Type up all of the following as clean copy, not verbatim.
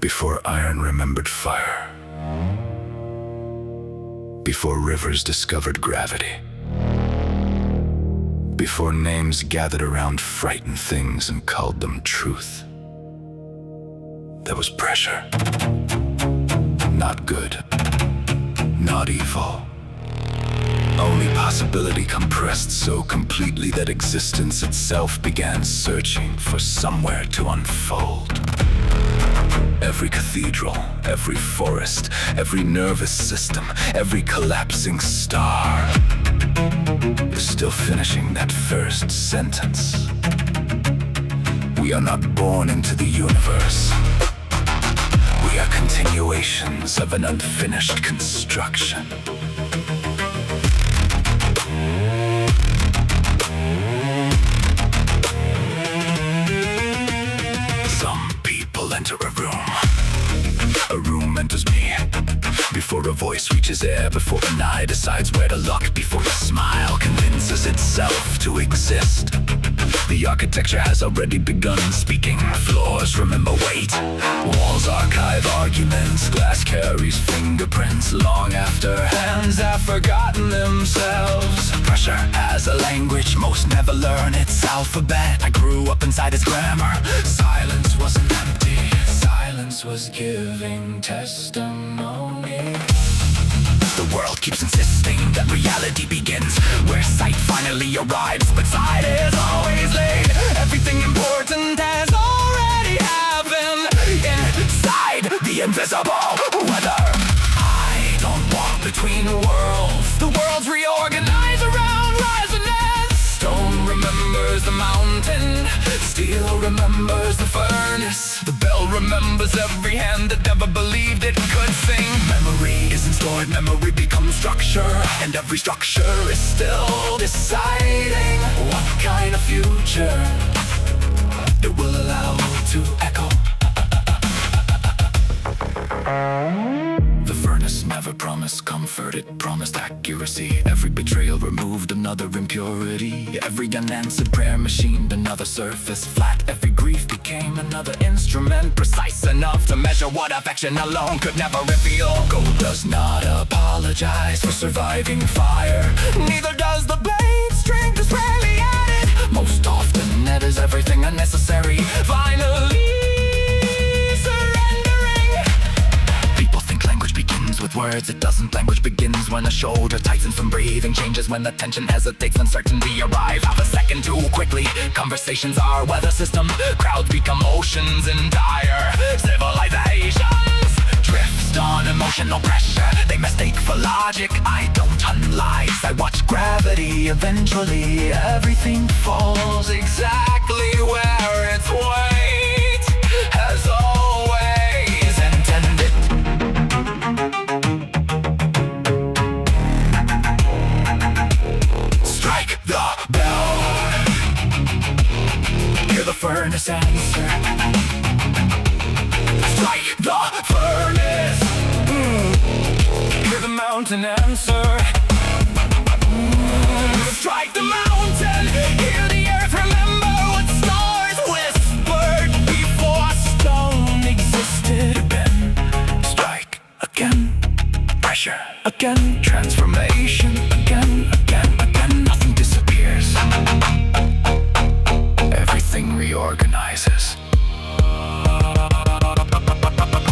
Before iron remembered fire, before rivers discovered gravity, before names gathered around frightened things and called them truth, there was pressure. Not good, not evil. Only possibility compressed so completely that existence itself began searching for somewhere to unfold. Every cathedral, every forest, every nervous system, every collapsing star is still finishing that first sentence. We are not born into the universe. We are continuations of an unfinished construction. Some people enter a room enters me. Before a voice reaches air, before an eye decides where to look, before a smile convinces itself to exist. The architecture has already begun speaking. Floors remember weight, walls archive arguments, glass carries fingerprints long after hands have forgotten themselves. Pressure has a language, most never learn its alphabet. I grew up inside its grammar. Silence wasn't empty, silence was giving testimony. The world keeps insisting that reality begins where sight finally arrives, but sight is always late. Everything important has already happened inside the invisible weather. I don't walk between worlds. The worlds reorganize around resonance. Stone remembers the mountain, steel remembers the furnace. The bell remembers every hand that never believed it could sing. Memory isn't stored, memory becomes structure, and every structure is still deciding what kind of future it will allow to echo. The furnace never promised comfort, it promised accuracy. Every betrayal removed another impurity. Every unanswered prayer machined another surface flat. Every grief became another instrument, precise enough to measure what affection alone could never reveal. Gold does not apologize for surviving fire, neither does the blade. Strength is rarely added, most often it is everything unnecessary. Finally with words, it doesn't. Language begins when a shoulder tightens from breathing, changes when the tension hesitates, uncertainty arrive half a second too quickly. Conversations are weather system, crowds become oceans in dire civilizations. Drift on emotional pressure, they mistake for logic. I don't hunt lies, I watch gravity. Eventually everything falls exactly where its weight has always intended. The furnace answer. Strike the furnace. Hear the mountain answer. Strike the mountain. Hear the earth remember what stars whispered before stone existed. Again, strike again. Pressure again. Transformation again, again, again. Nothing disappears. Everything reorganizes.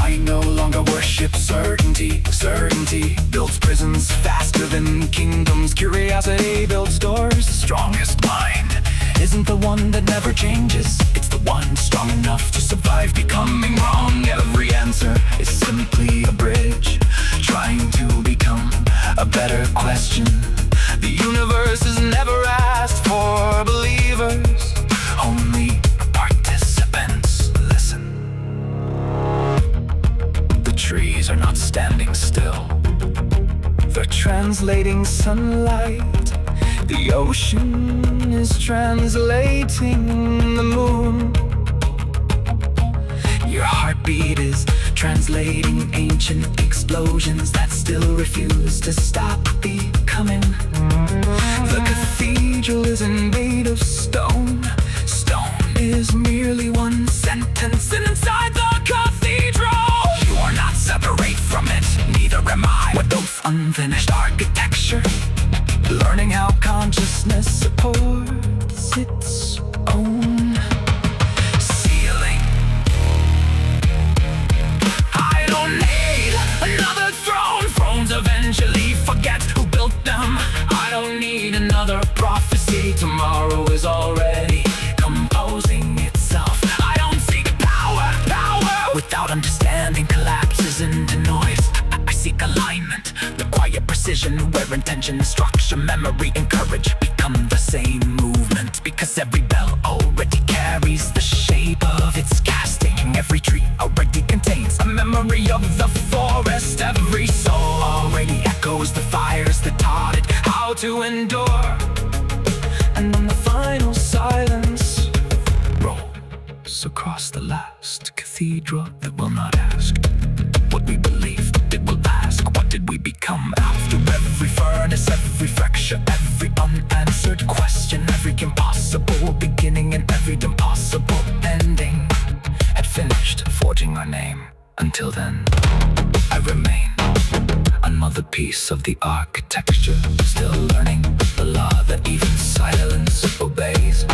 I no longer worship certainty. Certainty builds prisons faster than kingdoms. Curiosity builds doors. The strongest mind isn't the one that never changes. It's the one strong enough to survive becoming wrong. Every answer is simply a bridge, trying to become a better question. The universe is never asked for believers, only participants. Listen. The trees are not standing still, they're translating sunlight. The ocean is translating the moon. Your heartbeat is translating ancient explosions that still refuse to stop becoming. The cathedral isn't made of stone. Stone is merely one sentence, and inside the cathedral unfinished architecture, learning how consciousness supports its own ceiling. I don't need another throne. Thrones eventually forget who built them. I don't need another prophecy. Tomorrow is already composing itself. I don't seek power. Power without understanding collapses into noise. I seek alignment, the quiet precision where intention and structure, memory and courage become the same movement. Because every bell already carries the shape of its casting. Every tree already contains a memory of the forest. Every soul already echoes the fires that taught it how to endure. And when the final silence rolls across the last cathedral that will not ask what we believed, it will ask what did we become. After every furnace, every fracture, every unanswered question, every impossible beginning and every impossible ending had finished forging our name. Until then, I remain another piece of the architecture, still learning the law that even silence obeys.